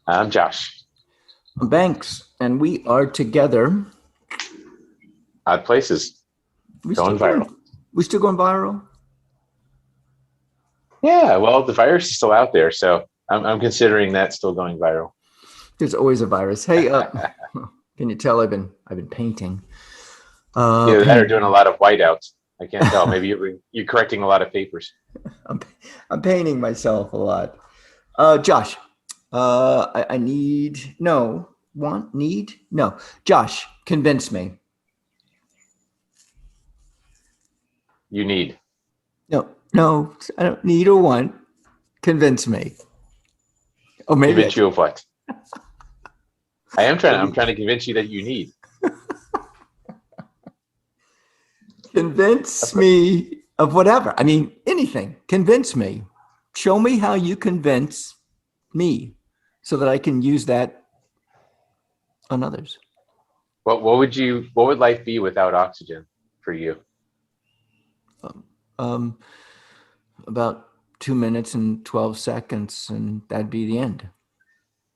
I'm Josh. I'm Banks, and we are together. Odd places We still going going? viral. We still going viral? Yeah, well, the virus is still out there, so I'm considering that still going viral. There's always a virus. Hey, can you tell I've been painting? Either that or doing a Painting. lot of whiteouts. I can't tell. Maybe you're correcting a lot of papers. I'm, I'm painting myself a lot. Josh, I need no want need no. Josh, convince me. You need No, I don't need or want. Convince me. Oh, maybe I convince do. you of what? I am trying. I'm Maybe trying to convince you that you need. convince me of whatever. I mean, anything. Convince me. Show me how you convince me so that I can use that on others. What would life be without oxygen for you? Um, um, about 2 minutes and 12 seconds, and that'd be the end.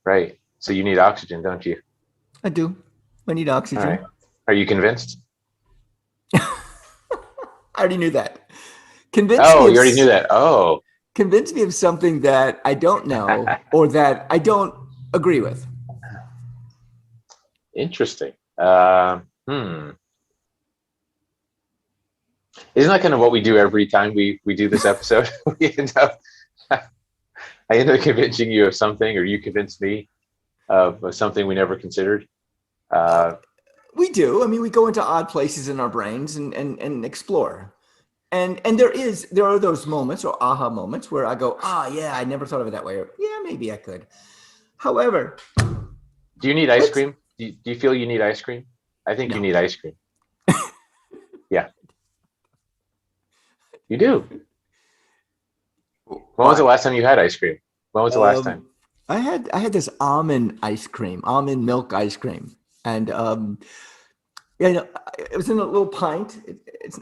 Right. So you need oxygen, don't you? I do. I need All right. oxygen. Are you convinced? I already knew that. Convince me Oh, of you already knew that. Oh, convince me of something that I don't know or that I don't agree with. interesting. Isn't that kind of what we do every time we do this episode? we end up, I end up convincing you of something, or you convince me of something we never considered. Uh, Uh, we do. I mean, we go into odd places in our brains and explore. And there are those moments or aha moments where I go, yeah, I never thought of it that way. Or yeah, maybe I could. However, do you need ice let's cream? Do you feel you need ice cream? I think you no. need ice cream. Yeah, you do. When was the Why? last time you had ice cream? When was the last time? Um, I had this almond ice cream, almond milk ice cream, and yeah, it was in a little pint.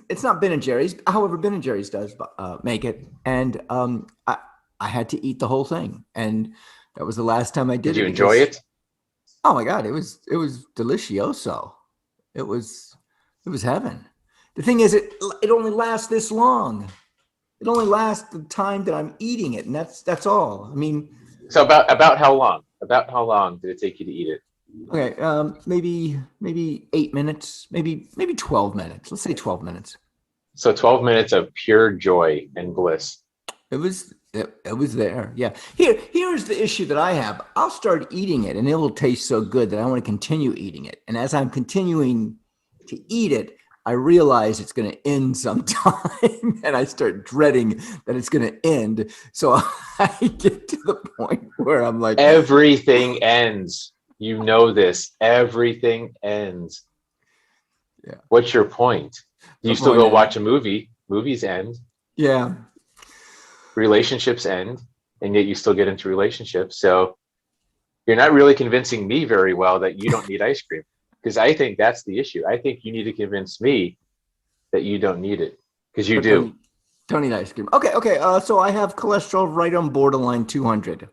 It's not Ben and Jerry's. However, Ben and Jerry's does make it, and I had to eat the whole thing, and that was the last time I Did did it you enjoy because it? oh my god, it was delicioso. It was it was heaven. The thing is, it only lasts this long. It only lasts the time that I'm eating it, and that's all. I mean, So about how long? About how long did it take you to eat it? okay, maybe 8 minutes, maybe 12 minutes. Let's say 12 minutes. So 12 minutes of pure joy and bliss. It was there. Yeah. Here's the issue that I have. I'll start eating it, and it will taste so good that I want to continue eating it. And as I'm continuing to eat it, I realize it's going to end sometime, and I start dreading that it's going to end. So I get to the point where I'm like, Everything ends. You know this. Everything ends. yeah, What's your point? Do the you still point go is, watch a movie? Movies end, yeah. relationships end, and yet you still get into relationships. So you're not really convincing me very well that you don't need ice cream, because I think that's the issue. I think you need to convince me that you don't need it, because you But do. don't eat ice cream. Okay. So I have cholesterol right on borderline 200.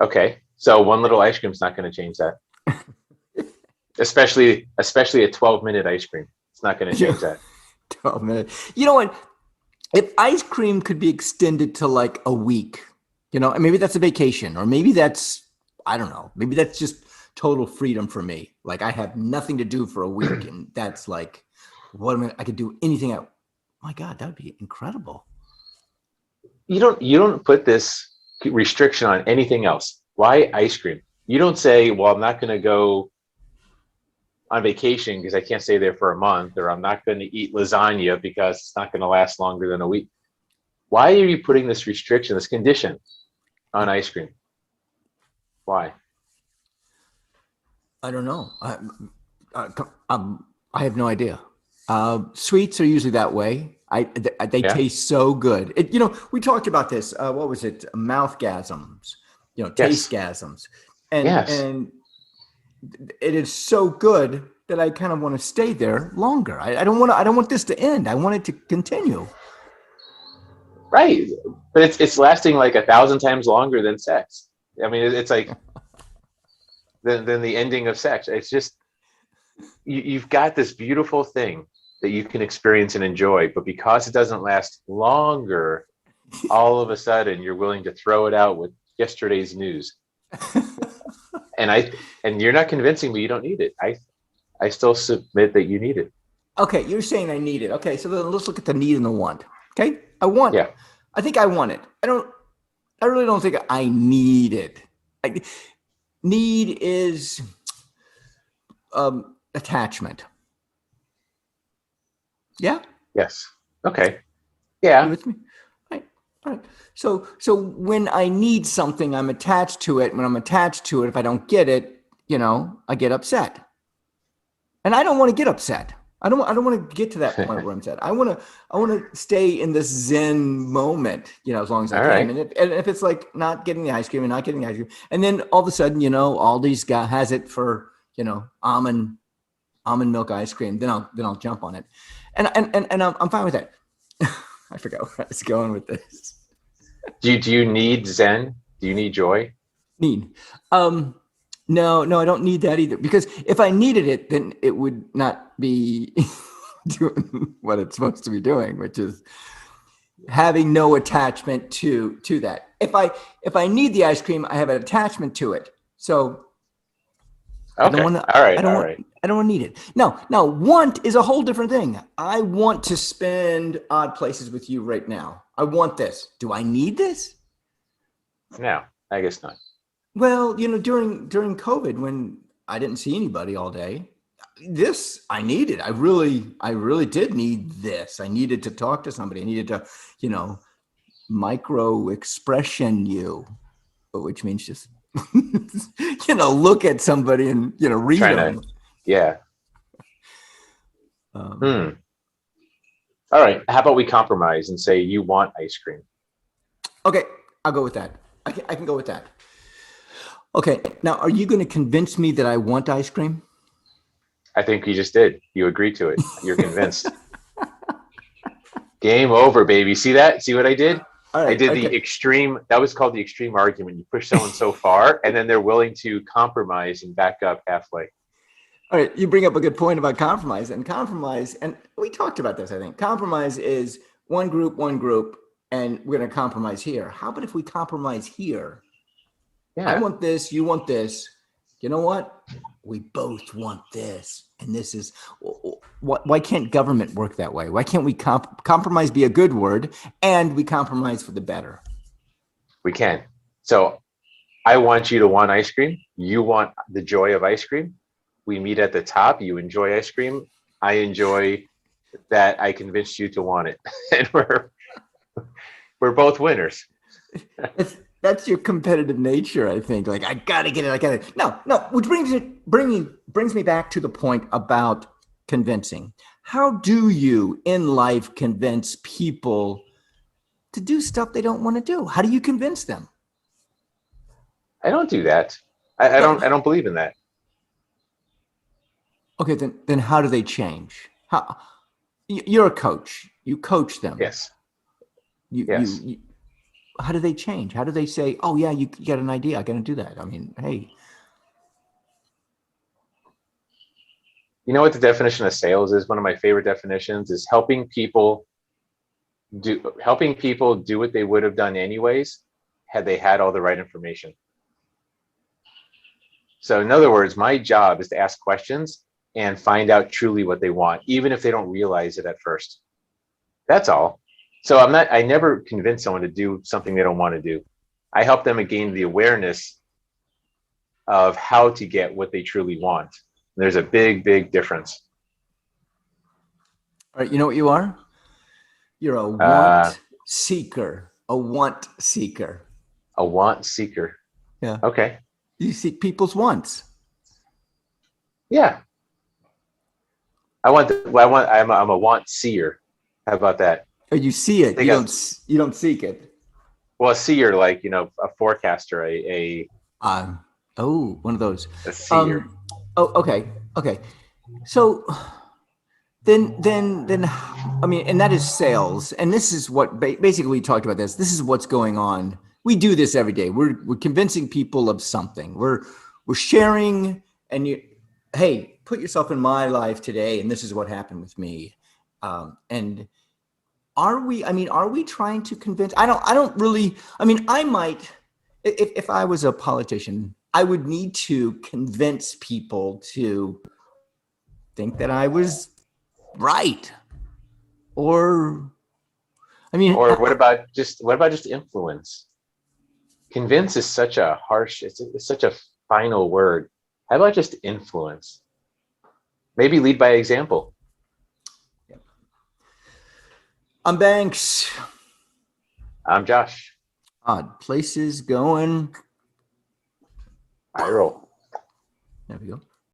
Okay. So one little ice cream's not going to change that. Especially a 12-minute ice cream. It's not going to Yeah, change that. 12 minutes. You know what? If ice cream could be extended to like a week, and maybe that's a vacation, or maybe that's, I don't know, maybe that's just total freedom for me. Like I have nothing to do for a week, and that's like, I could do anything. My God, that would be incredible. You don't put this restriction on anything else. Why ice cream? You don't say, well, I'm not going to go on vacation because I can't stay there for a month, or I'm not going to eat lasagna because it's not going to last longer than a week. Why are you putting this restriction, this condition on ice cream? Why? I don't know. I, I have no idea. Sweets are usually that way. They Yeah. taste so good. We talked about this. What was it? Mouthgasms. Taste Yes. gasms, and Yes. and it is so good that I kind of want to stay there longer. I don't want to. I don't want this to end. I want it to continue. Right. But it's lasting like 1,000 times longer than sex. I mean, it's like then the ending of sex. It's just you've got this beautiful thing that you can experience and enjoy, but because it doesn't last longer, all of a sudden you're willing to throw it out with yesterday's news. And you're not convincing me you don't need it. I still submit that you need it. Okay, you're saying I need it. Okay, so then let's look at the need and the want. Okay, I want. Yeah. I think I want it. I really don't think I need it. Need is attachment. Yeah. Yes. Okay. You Yeah. with me? Right. All right. So when I need something, I'm attached to it. When I'm attached to it, if I don't get it, I get upset. And I don't want to get upset. I don't want to get to that point where I'm upset. I want to stay in this Zen moment, as long as I All can. right. And if it's like not getting the ice cream and not getting the ice cream, and then all of a sudden, Aldi's has it for, almond milk ice cream, then I'll jump on it. And I'm fine with that. I forgot where I was going with this. Do you need Zen? Do you need joy? Need. No, I don't need that either. Because if I needed it, then it would not be doing what it's supposed to be doing, which is having no attachment to that. If I need the ice cream, I have an attachment to it. So I don't Okay. want to. All right. I don't All want. right. I don't want to need it. Now, want is a whole different thing. I want to spend odd places with you right now. I want this. Do I need this? No, I guess not. Well, during COVID when I didn't see anybody all day, this I needed. I really did need this. I needed to talk to somebody. I needed to, micro expression you, which means just look at somebody and read Trying them. to, yeah. All right. How about we compromise and say you want ice cream? Okay, I'll go with that. I can go with that. Okay, now are you going to convince me that I want ice cream? I think you just did. You agreed to it. You're convinced. Game over, baby. See that? See what I did? All right, I did okay. the extreme. That was called the extreme argument. You push someone so far, and then they're willing to compromise and back up halfway. All right, you bring up a good point about compromise. And we talked about this, I think. Compromise is one group, and we're going to compromise here. How about if we compromise here? Yeah. I want this, you want this. You know what? We both want this. And this is, why can't government work that way? Why can't we compromise be a good word and we compromise for the better? We can. So I want you to want ice cream. You want the joy of ice cream. We meet at the top. You enjoy ice cream. I enjoy that I convinced you to want it. And we're both winners. That's your competitive nature, I think. Like, I gotta get it. I gotta. No. Which brings me back to the point about convincing. How do you in life convince people to do stuff they don't want to do? How do you convince them? I don't do that. I don't believe in that. Okay, then how do they change? You're a coach. You coach them. Yes. Yes. How do they change? How do they say, "Oh yeah, you got an idea. I got to do that"? I mean, hey. You know what the definition of sales is? One of my favorite definitions is helping people do what they would have done anyways had they had all the right information. So in other words, my job is to ask questions and find out truly what they want, even if they don't realize it at first. That's all. So I never convince someone to do something they don't want to do. I help them gain the awareness of how to get what they truly want. There's a big, big difference. All right, you know what you are? You're a want seeker. A want seeker. A want seeker. Yeah. Okay. You seek people's wants. Yeah. I'm a want seer. How about that? Oh, you see it. You don't seek it. Well, a seer, like, a forecaster, one of those. a seer. Okay. So then, I mean, and that is sales. And this is what basically we talked about this. This is what's going on we do this every day. We're convincing people of something. We're sharing, and hey, put yourself in my life today, and this is what happened with me. And are we trying to convince? I don't really. I mean, I might, if I was a politician, I would need to convince people to think that I was right, or I mean, Or what about just influence? Convince is such a harsh, it's such a final word. How about just influence? Maybe lead by example. I'm Banks. I'm Josh. Odd places going. I roll. There we go.